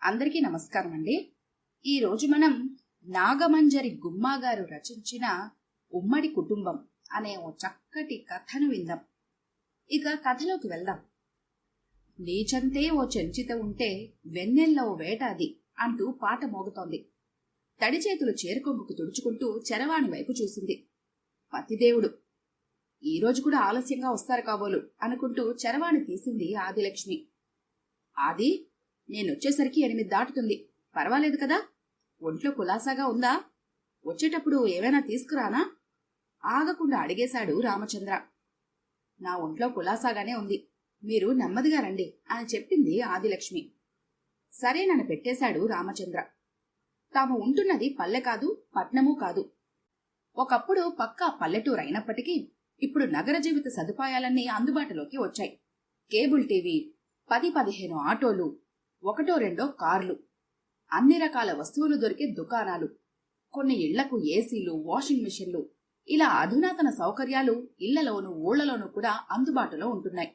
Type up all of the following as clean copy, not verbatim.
అందరికీ నమస్కారం అండి. ఈరోజు మనం నాగమంజరి గుమ్మా గారు రచించిన ఉమ్మడి కుటుంబం అనే ఓ చక్కటి కథను విందాం. ఇక కథలోకి వెళ్దాం. నీచంతే ఓ చెంచిత ఉంటే వెన్నెల్లో వేటాది అంటూ పాట మోగుతోంది. తడి చేతులు చేరుకొంగుకు తుడుచుకుంటూ చరవాణి వైపు చూసింది. పతిదేవుడు ఈరోజు కూడా ఆలస్యంగా వస్తారు కాబోలు అనుకుంటూ చరవాణి తీసింది ఆదిలక్ష్మి. ఆది, నేనొచ్చేసరికి 8 దాటుతుంది. పర్వాలేదు కదా? ఒంట్లో కులాసాగా ఉందా? వచ్చేటప్పుడు ఏమైనా తీసుకురానా? ఆగకుండా అడిగేశాడు రామచంద్ర. నా ఒంట్లో కులాసాగానే ఉంది, మీరు నెమ్మదిగా రండి అని చెప్పింది ఆదిలక్ష్మి. సరేనని పెట్టేశాడు రామచంద్ర. తాము ఉంటున్నది పల్లె కాదు, పట్నమూ కాదు. ఒకప్పుడు పక్కా పల్లెటూరు అయినప్పటికీ ఇప్పుడు నగర జీవిత సదుపాయాలన్నీ అందుబాటులోకి వచ్చాయి. కేబుల్ టీవీ, 10-15 ఆటోలు, 1-2 కార్లు, అన్ని రకాల వస్తువులు దొరికే దుకాణాలు, కొన్ని ఇళ్లకు ఏసీలు, వాషింగ్ మిషన్లు, ఇలా అధునాతన సౌకర్యాలు ఇళ్లలోనూ ఊళ్లలోనూ కూడా అందుబాటులో ఉంటున్నాయి.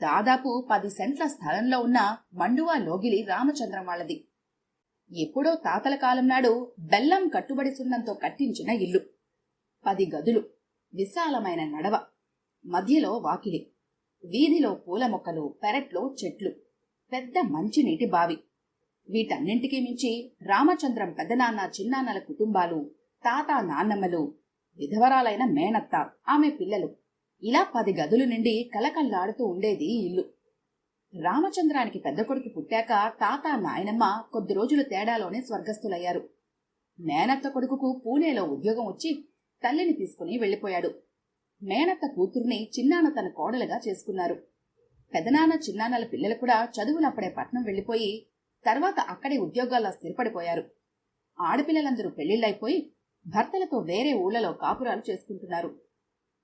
దాదాపు 10 సెంట్ల స్థలంలో ఉన్న మండువా లోగిలి రామచంద్రం వాళ్ళది. ఎప్పుడో తాతల కాలం నాడు బెల్లం కట్టుబడి సున్నంతో కట్టించిన ఇల్లు. 10 గదులు, విశాలమైన నడవ, మధ్యలో వాకిలి, వీధిలో పూల మొక్కలు, పెరట్లో చెట్లు, పెద్ద మంచినీటి బావి. వీటన్నింటికీ మించి రామచంద్రం పెద్దనాన్న చిన్నాన్నల కుటుంబాలు, తాత నాన్నమ్మలు, విధవరాలైన మేనత్త, ఆమె పిల్లలు, ఇలా 10 గదులు నిండి కలకల్లాడుతూ ఉండేది ఇల్లు. రామచంద్రానికి పెద్ద కొడుకు పుట్టాక తాత నాయనమ్మ కొద్ది రోజుల తేడాలోనే స్వర్గస్థులయ్యారు. మేనత్త కొడుకుకు పూణేలో ఉద్యోగం వచ్చి తల్లిని తీసుకుని వెళ్లిపోయాడు. మేనత్త కూతుర్ని చిన్నాన్న తన కోడలుగా చేసుకున్నారు. పెదనాన్న చిన్నాన్నల పిల్లలు కూడా చదువులప్పుడే పట్నం వెళ్లిపోయి తర్వాత అక్కడే ఉద్యోగాల్లో స్థిరపడిపోయారు. ఆడపిల్లలందరూ పెళ్లిళ్లైపోయి భర్తలతో వేరే ఊళ్లలో కాపురాలు చేసుకుంటున్నారు.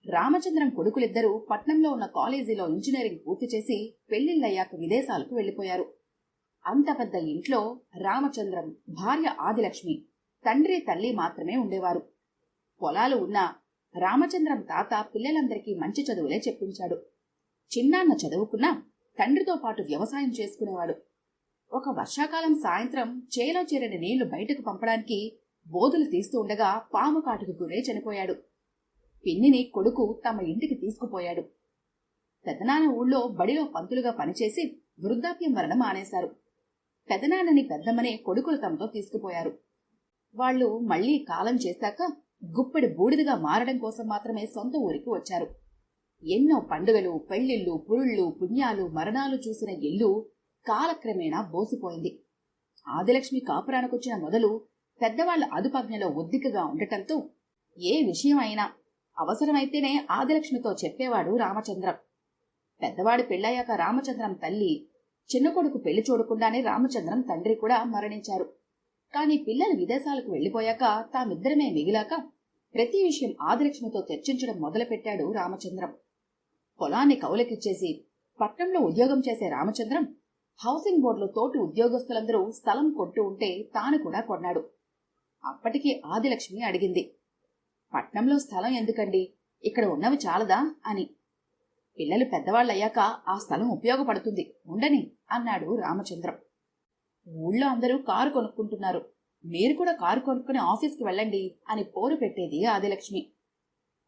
రామచంద్రం కొడుకులిద్దరూ పట్నంలో ఉన్న కాలేజీలో ఇంజనీరింగ్ పూర్తి చేసి పెళ్లిళ్లయ్యాక విదేశాలకు వెళ్లిపోయారు. అంత పెద్ద ఇంట్లో రామచంద్రం, భార్య ఆదిలక్ష్మి, తండ్రి తల్లి మాత్రమే ఉండేవారు. పొలాలు ఉన్నా రామచంద్రం తాత పిల్లలందరికీ మంచి చదువులే చెప్పించాడు. చిన్నాన్న చదువుకున్నా తండ్రితో పాటు వ్యవసాయం చేసుకునేవాడు. ఒక వర్షాకాలం సాయంత్రం చేలో చేరిన నీళ్లు బయటకు పంపడానికి బోధులు తీస్తూ ఉండగా పాము కాటుకు గురై చనిపోయాడు. పిన్నిని కొడుకు తమ ఇంటికి తీసుకుపోయాడు. పెదనాన్న ఊళ్ళో బడిలో పంతులుగా పనిచేసి వృద్ధాప్యం వలన మానేశారు. పెదనాన్నని పెద్దమ్మనే కొడుకులు తమతో తీసుకుపోయారు. వాళ్లు మళ్లీ కాలం చేశాక గుప్పెడి బూడిదగా మారడం కోసం మాత్రమే సొంత ఊరికి వచ్చారు. ఎన్నో పండుగలు, పెళ్లిళ్లు, పురుళ్ళు, పుణ్యాలు, మరణాలు చూసిన ఇల్లు కాలక్రమేణా బోసిపోయింది. ఆదిలక్ష్మి కాపురానికొచ్చిన మొదలు పెద్దవాళ్ల అదుపాజ్ఞలో ఒద్దికగా ఉండటంతో ఏ విషయం అయినా అవసరమైతేనే ఆదిలక్ష్మితో చెప్పేవాడు రామచంద్రం. పెద్దవాడు పెళ్లయ్యాక రామచంద్రం తల్లి, చిన్న కొడుకు పెళ్లి చూడకుండానే రామచంద్రం తండ్రి కూడా మరణించారు. కాని పిల్లలు విదేశాలకు వెళ్లిపోయాక తామిద్దరమే మిగిలాక ప్రతి విషయం ఆదిలక్ష్మితో చర్చించడం మొదలుపెట్టాడు రామచంద్రం. పొలాన్ని కౌలకిచ్చేసి పట్నంలో ఉద్యోగం చేసే రామచంద్రం హౌసింగ్ బోర్డులో తోటి ఉద్యోగస్తులందరూ స్థలం కొంటూ ఉంటే తాను కూడా కొన్నాడు. అప్పటికి ఆదిలక్ష్మి అడిగింది, పట్నంలో స్థలం ఎందుకండి, ఇక్కడ ఉన్నవి చాలదా అని. పిల్లలు పెద్దవాళ్లయ్యాక ఆ స్థలం ఉపయోగపడుతుంది, ఉండని అన్నాడు రామచంద్రం. ఊళ్ళో అందరూ కారు కొనుక్కుంటున్నారు, మీరు కూడా కారు కొనుక్కుని ఆఫీస్కి వెళ్ళండి అని పోరు పెట్టేది ఆదిలక్ష్మి.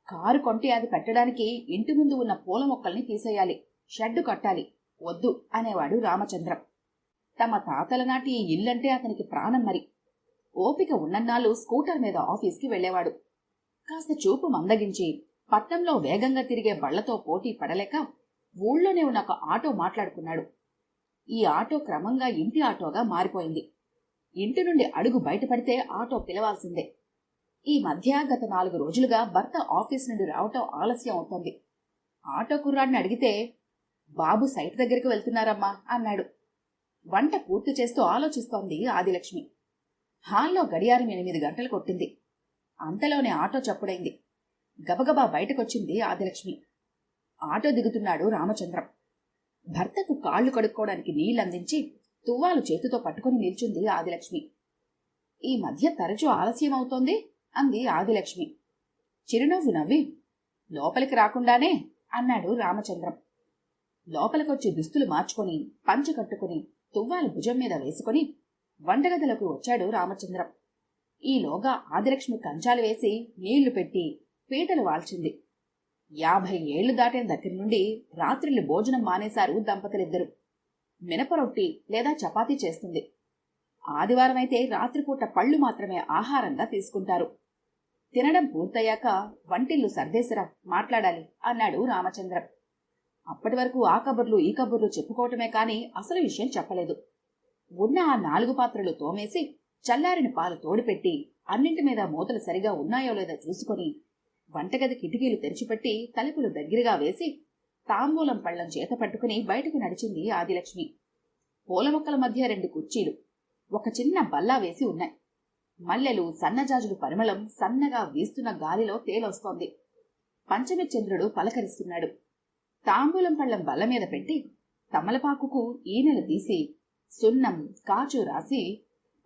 కారు కొంటే అది పెట్టడానికి ఇంటి ముందు ఉన్న పూల మొక్కల్ని తీసేయాలి, షెడ్డు కట్టాలి, వద్దు అనేవాడు రామచంద్రం. తమ తాతల నాటి ఈ ఇల్లంటే అతనికి ప్రాణం మరి. ఓపిక ఉన్నన్నాళ్ళు స్కూటర్ మీద ఆఫీస్కి వెళ్లేవాడు. కాస్త చూపు మందగించి పట్నంలో వేగంగా తిరిగే బళ్లతో పోటీ పడలేక ఊళ్ళోనే ఉన్న ఒక ఆటో మాట్లాడుకున్నాడు. ఈ ఆటో క్రమంగా ఇంటి ఆటోగా మారిపోయింది. ఇంటి నుండి అడుగు బయటపడితే ఆటో పిలవాల్సిందే. ఈ మధ్య గత 4 రోజులుగా భర్త ఆఫీస్ నుండి రావటం ఆలస్యం అవుతోంది. ఆటో కుర్రాడిని అడిగితే, బాబు సైట్ దగ్గరికి వెళ్తున్నారమ్మా అన్నాడు. వంట పూర్తి చేస్తూ ఆలోచిస్తోంది ఆదిలక్ష్మి. హాల్లో గడియారం 8 గంటలు కొట్టింది. అంతలోనే ఆటో చప్పుడైంది. గబగబా బయటకొచ్చింది ఆదిలక్ష్మి. ఆటో దిగుతున్నాడు రామచంద్రం. భర్తకు కాళ్లు కడుక్కోవడానికి నీళ్లందించి తువ్వాలు చేతితో పట్టుకుని నిల్చుంది ఆదిలక్ష్మి. ఈ మధ్య తరచూ ఆలస్యం అవుతోంది అంది ఆదిలక్ష్మి. చిరునవ్వు నవ్వి, లోపలికి రాకుండానే అన్నాడు రామచంద్రం. లోపలికొచ్చి దుస్తులు మార్చుకొని పంచె కట్టుకుని తువ్వాలు భుజం మీద వేసుకుని వంటగదిలోకి వచ్చాడు రామచంద్రం. ఈలోగా ఆదిలక్ష్మి కంచాలు వేసి నీళ్లు పెట్టి పీటలు వాల్చింది. 50 ఏళ్లు దాటిన దగ్గర నుండి రాత్రిళ్ళు భోజనం మానేశారు దంపతులిద్దరూ. మినపరొట్టి లేదా చపాతీ చేస్తుంది. ఆదివారం అయితే రాత్రిపూట పళ్ళు మాత్రమే ఆహారంగా తీసుకుంటారు. తినడం పూర్తయ్యాక వంటిల్లు సర్దేశరా, మాట్లాడాలి అన్నాడు రామచంద్రం. అప్పటి వరకు ఆ కబుర్లు ఈ కబుర్లు చెప్పుకోవటమే కాని అసలు విషయం చెప్పలేదు. ఉన్న ఆ 4 పాత్రలు తోమేసి చల్లారిన పాలు తోడుపెట్టి అన్నింటి మీద మూతలు సరిగా ఉన్నాయో లేదో చూసుకొని వంటగది కిటికీలు తెరిచిపెట్టి తలుపులు దగ్గరగా వేసి తాంబూలం పళ్లం చేత పట్టుకుని బయటకు నడిచింది ఆదిలక్ష్మి. పూల మొక్కల మధ్య 2 కుర్చీలు, ఒక చిన్న బల్లా వేసి ఉన్నాయి. మల్లెలు, సన్నజాజులు పరిమళం సన్నగా వీస్తున్న గాలిలో తేలొస్తోంది. పంచమి చంద్రుడు పలకరిస్తున్నాడు. తాంబూలం పళ్లం బల్ల మీద పెట్టి తమలపాకుకు ఈనెలు తీసి సున్నం, కాచు రాసి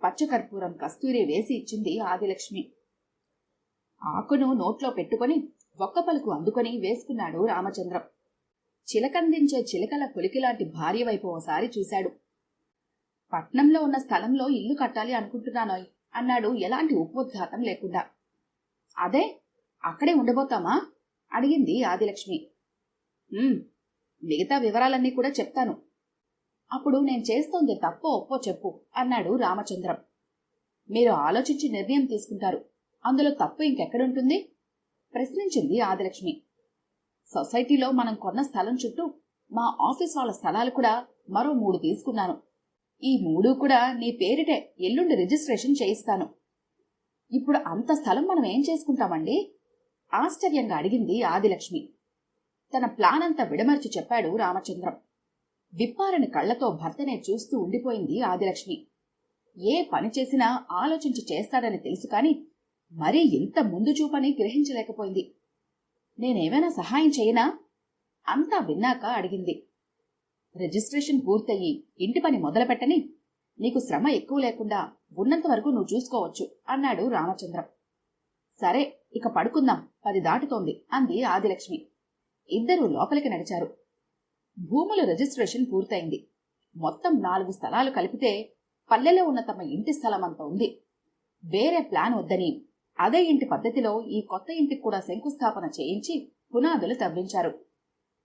పచ్చకర్పూరం, కస్తూరి వేసి ఇచ్చింది ఆదిలక్ష్మి. ఆకును నోట్లో పెట్టుకుని ఒక్క పలుకు అందుకొని వేసుకున్నాడు రామచంద్రం. చిలకందించే చిలకల కొలికిలాంటి భార్య వైపు ఓసారి చూశాడు. పట్నంలో ఉన్న స్థలంలో ఇల్లు కట్టాలి అనుకుంటున్నానోయ్ అన్నాడు ఎలాంటి ఉపోద్ఘాతం లేకుండా. అదే, అక్కడే ఉండబోతామా అడిగింది ఆదిలక్ష్మి. మిగతా వివరాలన్నీ కూడా చెప్తాను. అప్పుడు నేను చేస్తోంది తప్పో ఒప్పో చెప్పు అన్నాడు రామచంద్రం. మీరు ఆలోచించి నిర్ణయం తీసుకుంటారు, అందులో తప్పు ఇంకెక్కడుంటుంది ప్రశ్నించింది ఆదిలక్ష్మి. సొసైటీలో మనం కొన్న స్థలం చుట్టూ మా ఆఫీస్ వాళ్ళ స్థలాలు కూడా మరో 3 తీసుకున్నాను. ఈ 3 కూడా నీ పేరిటే ఎల్లుండి రిజిస్ట్రేషన్ చేయిస్తాను. ఇప్పుడు అంత స్థలం మనం ఏం చేసుకుంటామండి ఆశ్చర్యంగా అడిగింది ఆదిలక్ష్మి. తన ప్లాన్ అంతా విడమర్చి చెప్పాడు రామచంద్రం. విప్పారని కళ్లతో భర్తనే చూస్తూ ఉండిపోయింది ఆదిలక్ష్మి. ఏ పని చేసినా ఆలోచించి చేస్తాడని తెలుసు కాని మరీ ఇంత ముందు చూపని గ్రహించలేకపోయింది. నేనేమైనా సహాయం చేయనా అంతా విన్నాక అడిగింది. రిజిస్ట్రేషన్ పూర్తయ్యి ఇంటి పని మొదలుపెట్టని, నీకు శ్రమ ఎక్కువ లేకుండా ఉన్నంత వరకు నువ్వు చూసుకోవచ్చు అన్నాడు రామచంద్రం. సరే, ఇక పడుకుందాం, 10 దాటుతోంది అంది ఆదిలక్ష్మి. ఇద్దరూ లోపలికి నడిచారు. భూముల రిజిస్ట్రేషన్ పూర్తయింది. మొత్తం 4 స్థలాలు కలిపితే పల్లెలో ఉన్న తమ ఇంటి స్థలమంత ఉంది. వేరే ప్లాన్ వద్దని అదే ఇంటి పద్ధతిలో ఈ కొత్త ఇంటికి కూడా శంకుస్థాపన చేయించి పునాదులు తవ్వించారు.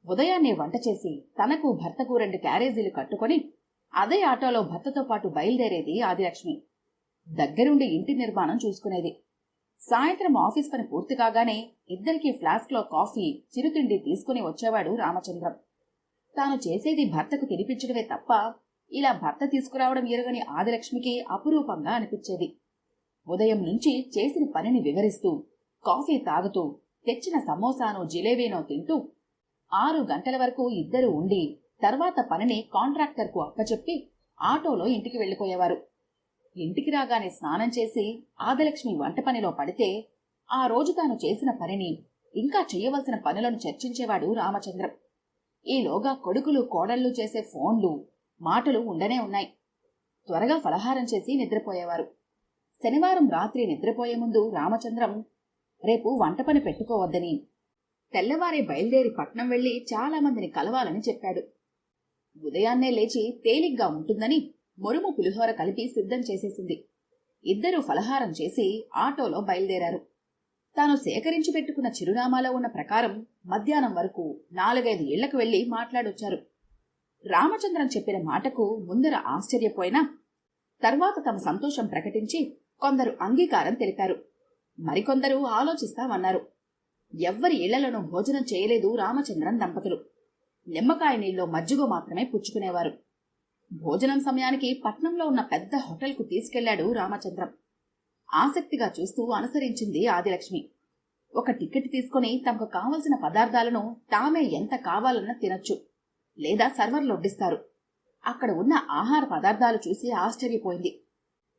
ఉదయాన్నే వంట చేసి తనకు భర్తకు 2 క్యారేజీలు కట్టుకొని అదే ఆటోలో భర్తతో పాటు బయలుదేరేది ఆదిలక్ష్మి. దగ్గరుండి ఇంటి నిర్మాణం చూసుకునేది. సాయంత్రం ఆఫీస్ పని పూర్తి కాగానే ఇద్దరికీ ఫ్లాస్క్లో కాఫీ, చిరుతిండి తీసుకుని వచ్చేవాడు రామచంద్రం. తాను చేసేది భర్తకు తినిపించడమే తప్ప ఇలా భర్త తీసుకురావడం ఎరుగని ఆదిలక్ష్మికి అపురూపంగా అనిపించేది. ఉదయం నుంచి చేసిన పనిని వివరిస్తూ కాఫీ తాగుతూ తెచ్చిన సమోసానో జిలేబీనో తింటూ 6 గంటల వరకు ఇద్దరు ఉండి తర్వాత పనిని కాంట్రాక్టర్కు అప్పచెప్పి ఆటోలో ఇంటికి వెళ్లిపోయేవారు. ఇంటికి రాగానే స్నానం చేసి ఆదిలక్ష్మి వంట పనిలో పడితే ఆ రోజు తాను చేసిన పనిని, ఇంకా చెయ్యవలసిన పనులను చర్చించేవాడు రామచంద్రం. ఈలోగా కొడుకులు కోడళ్లు చేసే ఫోన్లు, మాటలు ఉండనే ఉన్నాయి. త్వరగా ఫలహారం చేసి నిద్రపోయేవారు. శనివారం రాత్రి నిద్రపోయే ముందు రామచంద్రం రేపు వంట పని పెట్టుకోవద్దని, తెల్లవారే బయలుదేరి పట్నం వెళ్లి చాలా మందిని కలవాలని చెప్పాడు. ఉదయాన్నే లేచి తేలిగ్గా ఉంటుందని మురుము పులిహోర కలిపి సిద్ధం చేసేసింది. ఇద్దరూ ఫలహారం చేసి ఆటోలో బయలుదేరారు. తాను సేకరించి పెట్టుకున్న చిరునామాలో ఉన్న ప్రకారం మధ్యాహ్నం వరకు 4-5 ఇళ్లకు వెళ్లి మాట్లాడొచ్చారు. రామచంద్రం చెప్పిన మాటకు ముందర ఆశ్చర్యపోయినా తర్వాత తమ సంతోషం ప్రకటించి కొందరు అంగీకారం తెలిపారు. మరికొందరు ఆలోచిస్తామన్నారు. ఎవ్వరి ఇళ్లలోనూ భోజనం చేయలేదు రామచంద్రం దంపతులు. నిమ్మకాయ నీళ్ళలో మజ్జిగ మాత్రమే పుచ్చుకునేవారు. భోజనం సమయానికి పట్నంలో ఉన్న పెద్ద హోటల్కు తీసుకెళ్లాడు రామచంద్రం. ఆసక్తిగా చూస్తూ అనుసరించింది ఆదిలక్ష్మి. ఒక టికెట్ తీసుకుని తమకు కావలసిన పదార్థాలను తామే ఎంత కావాలన్నా తినొచ్చు, లేదా సర్వర్లు వడ్డిస్తారు. అక్కడ ఉన్న ఆహార పదార్థాలు చూసి ఆశ్చర్యపోయింది.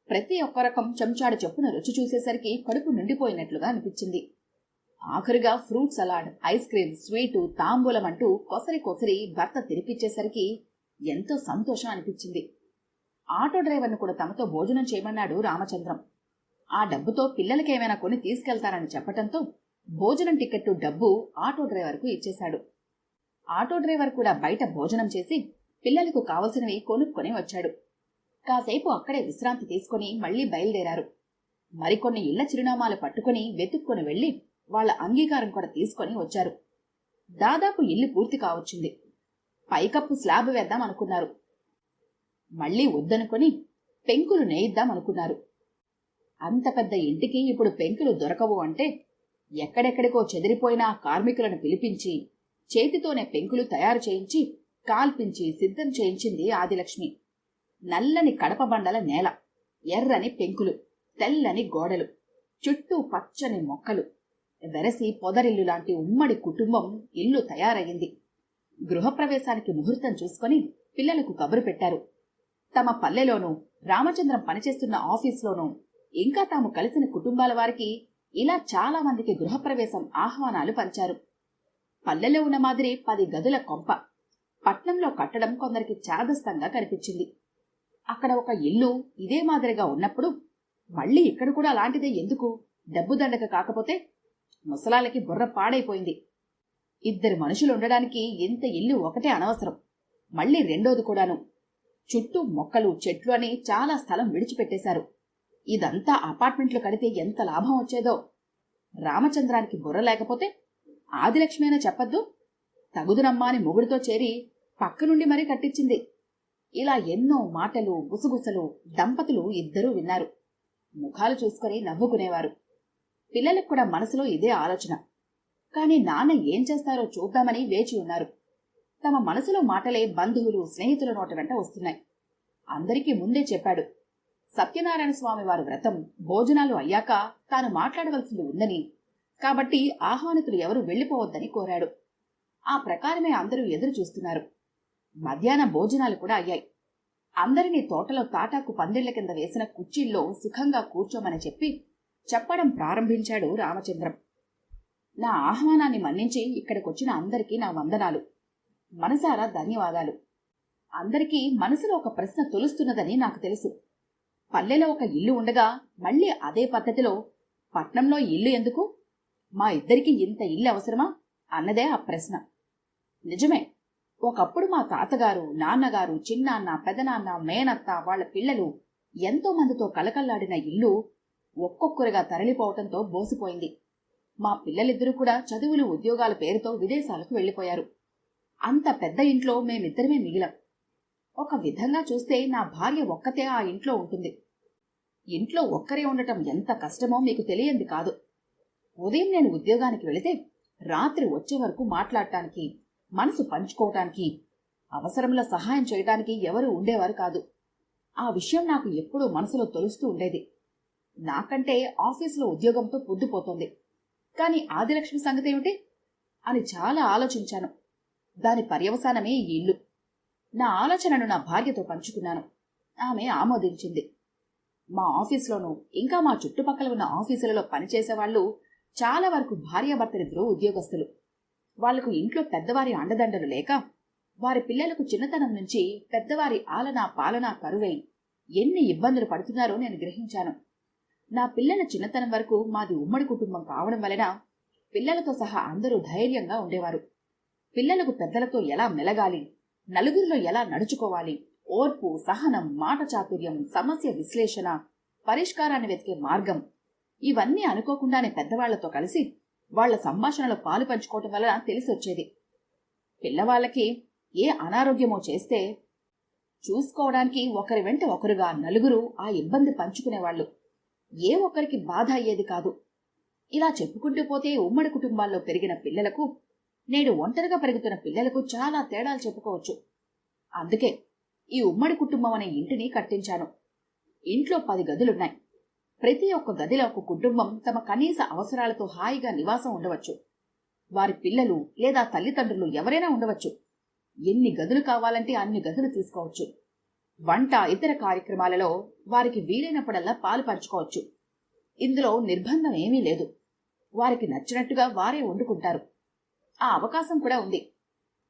ప్రతి ఒక్క రకం చెంచాడు చొప్పున రుచి చూసేసరికి కడుపు నిండిపోయినట్లుగా అనిపించింది. ఆఖరుగా fruit salad, ice cream, sweet, తాంబూలం అంటూ కొసరి కొసరి భర్త తినిపించేసరికి ఎంతో సంతోషం అనిపించింది. ఆటో డ్రైవర్ను కూడా తమతో భోజనం చేయమన్నాడు రామచంద్రం. ఆ డబ్బుతో పిల్లలకేమైనా కొని తీసుకెళ్తారని చెప్పటంతో భోజనం టికెట్టు డబ్బు ఆటో డ్రైవర్కు ఇచ్చేశాడు. ఆటో డ్రైవర్ కూడా బయట భోజనం చేసి పిల్లలకు కావలసినవి కొనుక్కొని వచ్చాడు. కాసేపు అక్కడే విశ్రాంతి తీసుకుని మళ్లీ బయలుదేరారు. మరికొన్ని ఇళ్ల చిరునామాలు పట్టుకుని వెతుక్కొని వెళ్లి వాళ్ల అంగీకారం కూడా తీసుకొని వచ్చారు. దాదాపు ఇల్లు పూర్తి కావచ్చింది. పైకప్పు స్లాబ్ వేద్దాం అనుకున్నారు. మళ్లీ వద్దనుకొని పెంకులు నేయిద్దాం అనుకున్నారు. అంత పెద్ద ఇంటికి ఇప్పుడు పెంకులు దొరకవు అంటే ఎక్కడెక్కడికో చెదిరిపోయిన కార్మికులను పిలిపించి చేతితోనే పెంకులు తయారు చేయించి కాల్పించి సిద్ధం చేయించింది ఆదిలక్ష్మి. నల్లని కడప బండల నేల, ఎర్రని పెంకులు, తెల్లని గోడలు, చుట్టూ పచ్చని మొక్కలు, వెరసి పొదరిల్లు లాంటి ఉమ్మడి కుటుంబం ఇల్లు తయారయ్యింది. గృహప్రవేశానికి ముహూర్తం చూసుకొని పిల్లలకు కబురు పెట్టారు. తమ పల్లెలోనూ రామచంద్రం పనిచేస్తున్న ఆఫీస్లోనూ ఇంకా తాము కలిసిన కుటుంబాల వారికి ఇలా చాలా మందికి గృహప్రవేశం ఆహ్వానాలు పంచారు. పల్లెలో ఉన్న మాదిరి 10 గదుల కొంప పట్నంలో కట్టడం కొందరికి చాదస్తంగా కనిపించింది. అక్కడ ఒక ఇల్లు ఇదే మాదిరిగా ఉన్నప్పుడు మళ్లీ ఇక్కడ కూడా అలాంటిదే ఎందుకు? డబ్బు దండక కాకపోతే? ముసలాలకి బుర్ర పాడైపోయింది. 2 మనుషులుండడానికి ఇంత ఇల్లు ఒకటే అనవసరం, మళ్లీ రెండోది కూడాను. చుట్టూ మొక్కలు చెట్లు అని చాలా స్థలం విడిచిపెట్టేశారు. ఇదంతా అపార్ట్మెంట్లు కడితే ఎంత లాభం వచ్చేదో. రామచంద్రానికి బుర్ర లేకపోతే ఆదిలక్ష్మేనా చెప్పద్దు? తగుదునమ్మాని మొగుడితో చేరి పక్క నుండి మరీ కట్టించింది. ఇలా ఎన్నో మాటలు గుసగుసలు దంపతులు ఇద్దరూ విన్నారు. ముఖాలు చూసుకుని నవ్వుకునేవారు. పిల్లలకు కూడా మనసులో ఇదే ఆలోచన. కాని నాన్న ఏం చేస్తారో చూద్దామని వేచి ఉన్నారు. తమ మనసులో మాటలే బంధువులు స్నేహితుల నోట వెంట వస్తున్నాయి. అందరికీ ముందే చెప్పాడు. సత్యనారాయణ స్వామి వారి వ్రతం భోజనాలు అయ్యాక తాను మాట్లాడవలసింది ఉందని, కాబట్టి ఆహ్వానితులు ఎవరూ వెళ్లిపోవద్దని కోరాడు. ఆ ప్రకారమే అందరూ ఎదురు చూస్తున్నారు. మధ్యాహ్న భోజనాలు కూడా అయ్యాయి. అందరినీ తోటలో తాటాకు పందిళ్ల కింద వేసిన కుర్చీల్లో సుఖంగా కూర్చోమని చెప్పడం ప్రారంభించాడు రామచంద్రం. నా ఆహ్వానాన్ని మన్నించి ఇక్కడికొచ్చిన అందరికీ నా వందనాలు, మనసారా ధన్యవాదాలు. అందరికీ మనసులో ఒక ప్రశ్న తొలుస్తున్నదని నాకు తెలుసు. పల్లెలో ఒక ఇల్లు ఉండగా మళ్లీ అదే పద్ధతిలో పట్నంలో ఇల్లు ఎందుకు? మా ఇద్దరికీ ఇంత ఇల్లు అవసరమా అన్నదే ఆ ప్రశ్న. నిజమే, ఒకప్పుడు మా తాతగారు, నాన్నగారు, చిన్నాన్న, పెదనాన్న, మేనత్త, వాళ్ల పిల్లలు ఎంతో మందితో కలకల్లాడిన ఇల్లు ఒక్కొక్కరుగా తరలిపోవటంతో బోసిపోయింది. మా పిల్లలిద్దరూ కూడా చదువులు ఉద్యోగాల పేరుతో విదేశాలకు వెళ్లిపోయారు. అంత పెద్ద ఇంట్లో మేమిద్దరమే మిగిలాం. ఒక విధంగా చూస్తే నా భార్య ఒక్కతే ఆ ఇంట్లో ఉంటుంది. ఇంట్లో ఒక్కరే ఉండటం ఎంత కష్టమో మీకు తెలియంది కాదు. ఉదయం నేను ఉద్యోగానికి వెళితే రాత్రి వచ్చే వరకు మాట్లాడటానికి, మనసు పంచుకోవటానికి, అవసరంలో సహాయం చేయడానికి ఎవరూ ఉండేవారు కాదు. ఆ విషయం నాకు ఎప్పుడూ మనసులో తొలుస్తూ ఉండేది. నాకంటే ఆఫీసులో ఉద్యోగంతో పొద్దుపోతోంది, కాని ఆదిలక్ష్మి సంగతేమిటి అని చాలా ఆలోచించాను. దాని పర్యవసానమే ఈ ఇల్లు. నా ఆలోచనను నా భార్యతో పంచుకున్నాను. ఆమె ఆమోదించింది. మా ఆఫీసులోనూ ఇంకా మా చుట్టుపక్కల ఉన్న ఆఫీసులలో పనిచేసేవాళ్లు చాలా వరకు భార్యాభర్తలిద్దరూ ఉద్యోగస్తులు. వాళ్లకు ఇంట్లో పెద్దవారి అండదండలు లేక వారి పిల్లలకు చిన్నతనం నుంచి పెద్దవారి ఆలనా పాలనా కరువై ఎన్ని ఇబ్బందులు పడుతున్నారో నేను గ్రహించాను. నా పిల్లల చిన్నతనం వరకు మాది ఉమ్మడి కుటుంబం కావడం వలన పిల్లలతో సహా అందరూ ధైర్యంగా ఉండేవారు. పిల్లలకు పెద్దలతో ఎలా మెలగాలి, నలుగురిలో ఎలా నడుచుకోవాలి, ఓర్పు, సహనం, మాట చాతుర్యం, సమస్య విశ్లేషణ, పరిష్కారాన్ని వెతికే మార్గం, ఇవన్నీ అనుకోకుండానే పెద్దవాళ్లతో కలిసి వాళ్ల సంభాషణలో పాలు పంచుకోవటం వలన తెలిసొచ్చేది. పిల్లవాళ్లకి ఏ అనారోగ్యమో చేస్తే చూసుకోవడానికి ఒకరి వెంట ఒకరుగా నలుగురు ఆ ఇబ్బంది పంచుకునేవాళ్లు. ఏ ఒక్కరికి బాధ అయ్యేది కాదు. ఇలా చెప్పుకుంటూ పోతే ఉమ్మడి కుటుంబాల్లో పెరిగిన పిల్లలకు, నేడు ఒంటరిగా పెరుగుతున్న పిల్లలకు చాలా తేడాలు చెప్పుకోవచ్చు. అందుకే ఈ ఉమ్మడి కుటుంబం అనే ఇంటిని కట్టించాను. ఇంట్లో 10 గదులున్నాయి. ప్రతి ఒక్క గదిలో ఒక కుటుంబం తమ కనీస అవసరాలతో హాయిగా నివాసం ఉండవచ్చు. వారి పిల్లలు లేదా తల్లిదండ్రులు ఎవరైనా ఉండవచ్చు. ఎన్ని గదులు కావాలంటే అన్ని గదులు తీసుకోవచ్చు. వంట, ఇతర కార్యక్రమాలలో వారికి వీలైనప్పుడల్లా పాలు పంచుకోవచ్చు. ఇందులో నిర్బంధం ఏమీ లేదు. వారికి నచ్చినట్టుగా వారే వండుకుంటారు. ఆ అవకాశం కూడా ఉంది.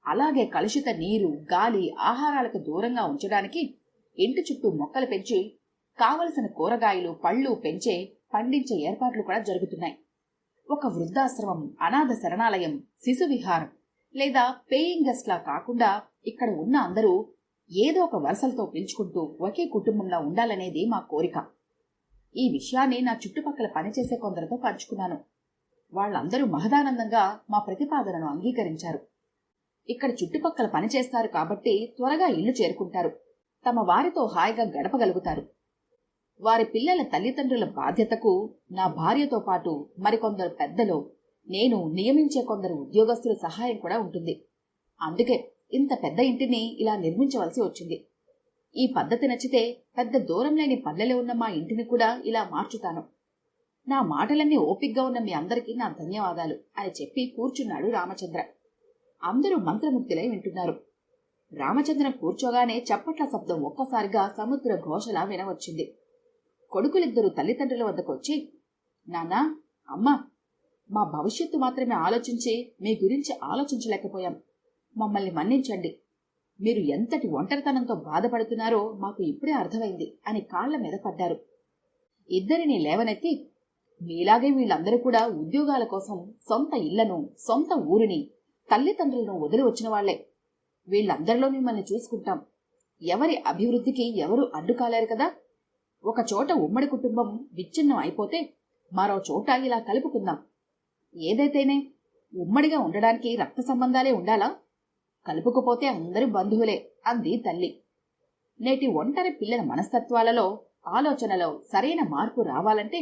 అలాగే కలుషిత నీరు, గాలి, ఆహారాలకు దూరంగా ఉంచడానికి ఇంటి చుట్టూ మొక్కలు పెంచి కావలసిన కూరగాయలు, పళ్ళు పండించే ఏర్పాట్లు కూడా జరుగుతున్నాయి. ఒక వృద్ధాశ్రమం, అనాథ శరణాలయం, శిశు విహారం లేదా పేయింగ్ గెస్ట్ లా కాకుండా ఇక్కడ ఉన్న అందరూ ఏదో ఒక వరుసలతో పిలుచుకుంటూ ఒకే కుటుంబంలో ఉండాలనేది మా కోరిక. ఈ విషయాన్ని నా చుట్టుపక్కల పనిచేసే కొందరితో పంచుకున్నాను. వాళ్ళందరూ మహదానందంగా మా ప్రతిపాదనను అంగీకరించారు. ఇక్కడ చుట్టుపక్కల పనిచేస్తారు కాబట్టి త్వరగా ఇల్లు చేరుకుంటారు, తమ వారితో హాయిగా గడపగలుగుతారు. వారి పిల్లల తల్లిదండ్రుల బాధ్యతకు నా భార్యతో పాటు మరికొందరు పెద్దలు, నేను నియమించే కొందరు ఉద్యోగస్తుల సహాయం కూడా ఉంటుంది. అందుకే ఇంత పెద్ద ఇంటిని ఇలా నిర్మించవలసి వచ్చింది. ఈ పద్ధతి నచ్చితే పెద్ద దూరం లేని పల్లెలో ఉన్న మా ఇంటిని కూడా ఇలా మార్చుతాను. నా మాటలన్నీ ఓపిగ్గా ఉన్న మీ అందరికీ నా ధన్యవాదాలు అని చెప్పి కూర్చున్నాడు రామచంద్ర. అందరూ మంత్రముగ్ధులై వింటున్నారు. రామచంద్రం కూర్చోగానే చప్పట్ల శబ్దం ఒక్కసారిగా సముద్ర ఘోషలా వినవచ్చింది. కొడుకులిద్దరూ తల్లిదండ్రుల వద్దకొచ్చి, నాన్నా, అమ్మా, మా భవిష్యత్తు మాత్రమే ఆలోచించి మీ గురించి ఆలోచించలేకపోయాం. మమ్మల్ని మన్నించండి. మీరు ఎంతటి ఒంటరితనంతో బాధపడుతున్నారో మాకు ఇప్పుడే అర్థమైంది అని కాళ్ల మీద పడ్డారు. ఇద్దరిని లేవనెత్తి, మీలాగే వీళ్ళందరూ కూడా ఉద్యోగాల కోసం సొంత ఇళ్లను, సొంత ఊరిని, తల్లిదండ్రులను వదిలి వచ్చిన వాళ్లే. వీళ్ళందరిలో మిమ్మల్ని చూసుకుంటాం. ఎవరి అభివృద్ధికి ఎవరూ అడ్డుకాలేరు కదా. ఒక చోట ఉమ్మడి కుటుంబం విచ్ఛిన్నం అయిపోతే మరో చోట ఇలా కలుపుకుందాం. ఏదైతేనే ఉమ్మడిగా ఉండడానికి రక్త సంబంధాలే ఉండాలా? కలుపుకుపోతే అందరూ బంధువులే అంది తల్లి. నేటి ఒంటరి పిల్లల మనస్తత్వాలలో, ఆలోచనలో సరైన మార్పు రావాలంటే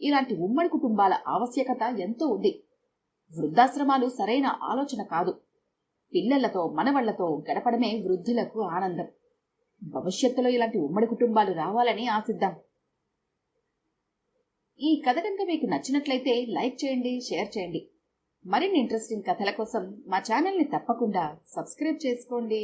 ఇలాంటి ఉమ్మడి కుటుంబాల ఆవశ్యకత ఎంతో ఉంది. వృద్ధాశ్రమాలు సరైన ఆలోచన కాదు. పిల్లలతో, మనవళ్లతో గడపడమే వృద్ధులకు ఆనందం. భవిష్యత్తులో ఇలాంటి ఉమ్మడి కుటుంబాలు రావాలని ఆశిద్దాం. ఈ కథ కనుక మీకు నచ్చినట్లయితే లైక్ చేయండి, షేర్ చేయండి. మరిన్ని ఇంట్రెస్టింగ్ కథల కోసం మా ఛానల్ని తప్పకుండా సబ్స్క్రైబ్ చేసుకోండి.